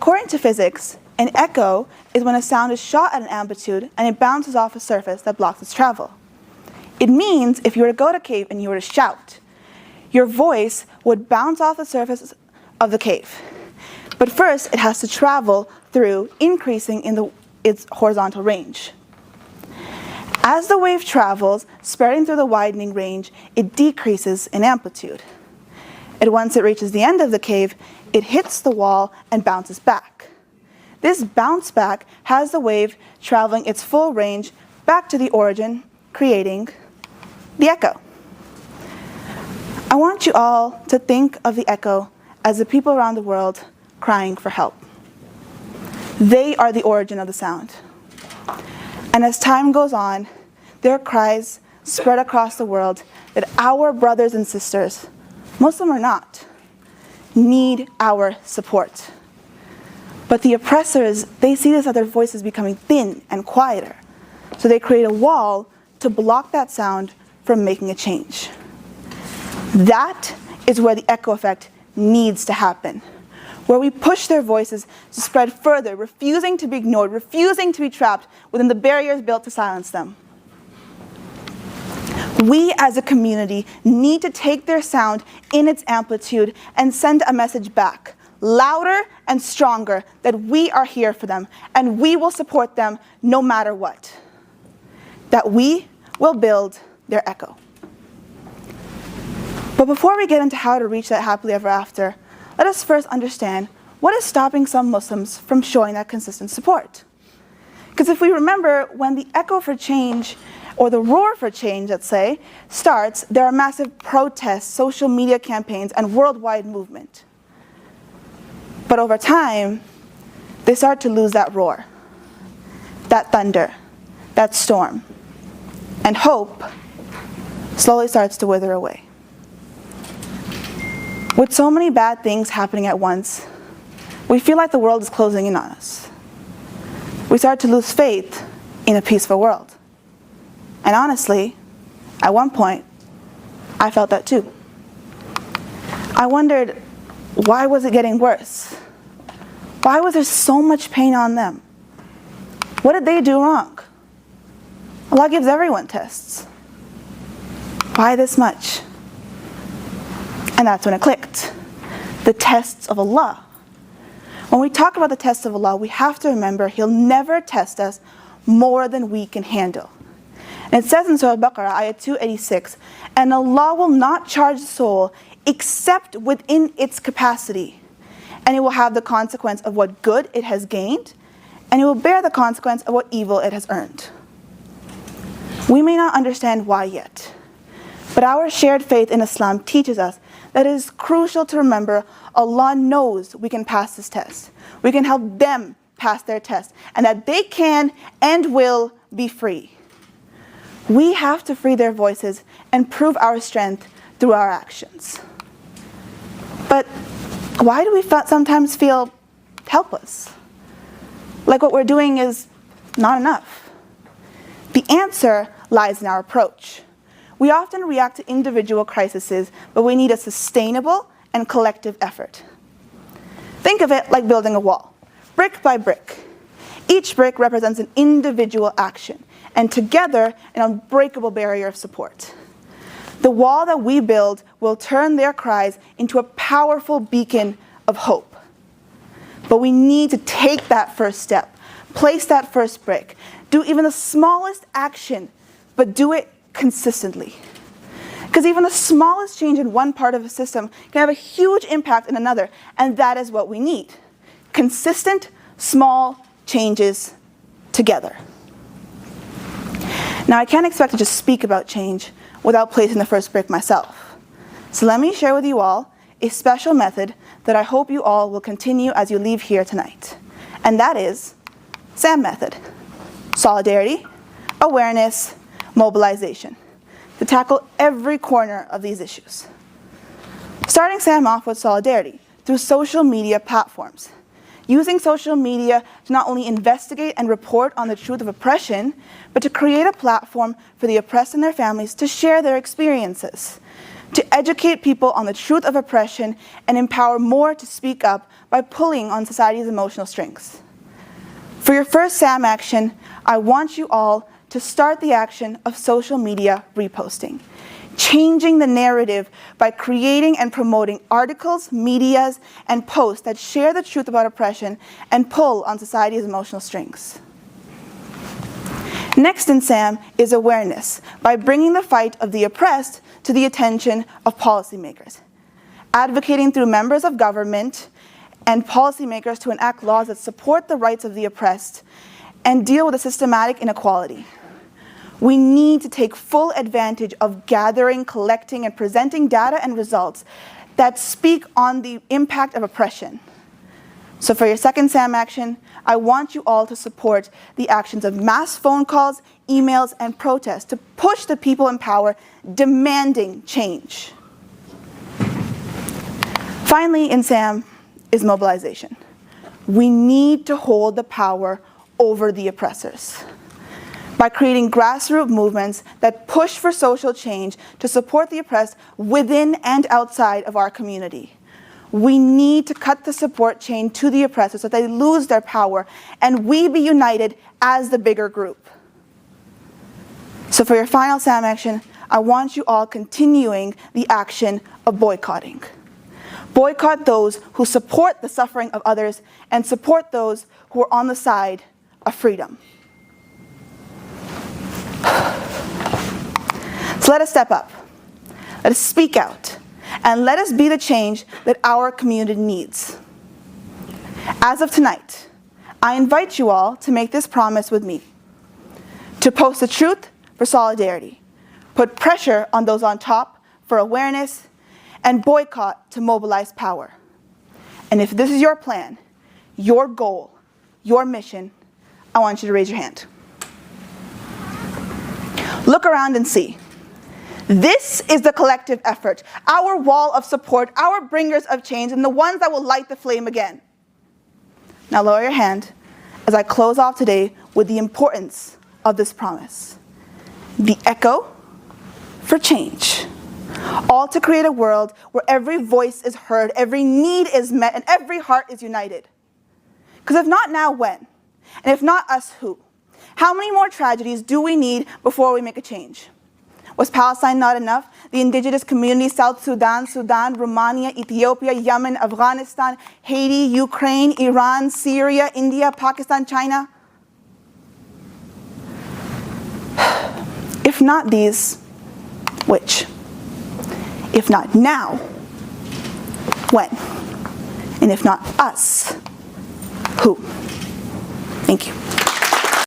According to physics, an echo is when a sound is shot at an amplitude and it bounces off a surface that blocks its travel. It means if you were to go to a cave and you were to shout, your voice would bounce off the surface of the cave. But first, it has to travel through, increasing in its horizontal range. As the wave travels, spreading through the widening range, it decreases in amplitude. And once it reaches the end of the cave, it hits the wall and bounces back. This bounce back has the wave traveling its full range back to the origin, creating the echo. I want you all to think of the echo as the people around the world crying for help. They are the origin of the sound. And as time goes on, their cries spread across the world that our brothers and sisters, Muslim or not, need our support. But the oppressors, they see this as their voices becoming thin and quieter. So they create a wall to block that sound from making a change. That is where the echo effect needs to happen, where we push their voices to spread further, refusing to be ignored, refusing to be trapped within the barriers built to silence them. We as a community need to take their sound in its amplitude and send a message back, louder and stronger, that we are here for them and we will support them no matter what. That we will build their echo. But before we get into how to reach that happily ever after, let us first understand what is stopping some Muslims from showing that consistent support. Because if we remember, when the echo for change, or the roar for change, let's say, starts, there are massive protests, social media campaigns, and worldwide movement. But over time, they start to lose that roar, that thunder, that storm, and hope slowly starts to wither away. With so many bad things happening at once, we feel like the world is closing in on us. We start to lose faith in a peaceful world. And honestly, at one point, I felt that too. I wondered, why was it getting worse? Why was there so much pain on them? What did they do wrong? Allah gives everyone tests. Why this much? And that's when it clicked. The tests of Allah. When we talk about the tests of Allah, we have to remember He'll never test us more than we can handle. And it says in Surah Al-Baqarah, ayah 286, and Allah will not charge the soul except within its capacity. And it will have the consequence of what good it has gained, and it will bear the consequence of what evil it has earned. We may not understand why yet, but our shared faith in Islam teaches us that it is crucial to remember Allah knows we can pass this test. We can help them pass their test, and that they can and will be free. We have to free their voices and prove our strength through our actions. But why do we sometimes feel helpless? Like what we're doing is not enough? The answer lies in our approach. We often react to individual crises, but we need a sustainable and collective effort. Think of it like building a wall, brick by brick. Each brick represents an individual action, and together an unbreakable barrier of support. The wall that we build will turn their cries into a powerful beacon of hope. But we need to take that first step, place that first brick, do even the smallest action, but do it consistently. Because even the smallest change in one part of a system can have a huge impact in another, and that is what we need. Consistent, small changes together. Now, I can't expect to just speak about change without placing the first brick myself. So let me share with you all a special method that I hope you all will continue as you leave here tonight. And that is SAM method. Solidarity, awareness, mobilization, to tackle every corner of these issues. Starting SAM off with solidarity through social media platforms. Using social media to not only investigate and report on the truth of oppression, but to create a platform for the oppressed and their families to share their experiences, to educate people on the truth of oppression and empower more to speak up by pulling on society's emotional strings. For your first SAM action, I want you all to start the action of social media reposting, changing the narrative by creating and promoting articles, medias, and posts that share the truth about oppression and pull on society's emotional strings. Next in SAM is awareness, by bringing the fight of the oppressed to the attention of policymakers, advocating through members of government and policymakers to enact laws that support the rights of the oppressed and deal with a systematic inequality. We need to take full advantage of gathering, collecting, and presenting data and results that speak on the impact of oppression. So for your second SAM action, I want you all to support the actions of mass phone calls, emails, and protests to push the people in power demanding change. Finally, in SAM is mobilization. We need to hold the power over the oppressors by creating grassroots movements that push for social change to support the oppressed within and outside of our community. We need to cut the support chain to the oppressors so that they lose their power and we be united as the bigger group. So for your final SAM action, I want you all continuing the action of boycotting. Boycott those who support the suffering of others and support those who are on the side of freedom. So let us step up. Let us speak out. And let us be the change that our community needs. As of tonight, I invite you all to make this promise with me. To post the truth for solidarity, put pressure on those on top for awareness, and boycott to mobilize power. And if this is your plan, your goal, your mission, I want you to raise your hand. Look around and see. This is the collective effort, our wall of support, our bringers of change, and the ones that will light the flame again. Now lower your hand as I close off today with the importance of this promise. The echo for change. All to create a world where every voice is heard, every need is met, and every heart is united. Because if not now, when? And if not us, who? How many more tragedies do we need before we make a change? Was Palestine not enough? The indigenous communities, South Sudan, Romania, Ethiopia, Yemen, Afghanistan, Haiti, Ukraine, Iran, Syria, India, Pakistan, China. If not these, which? If not now, when? And if not us, who? Thank you.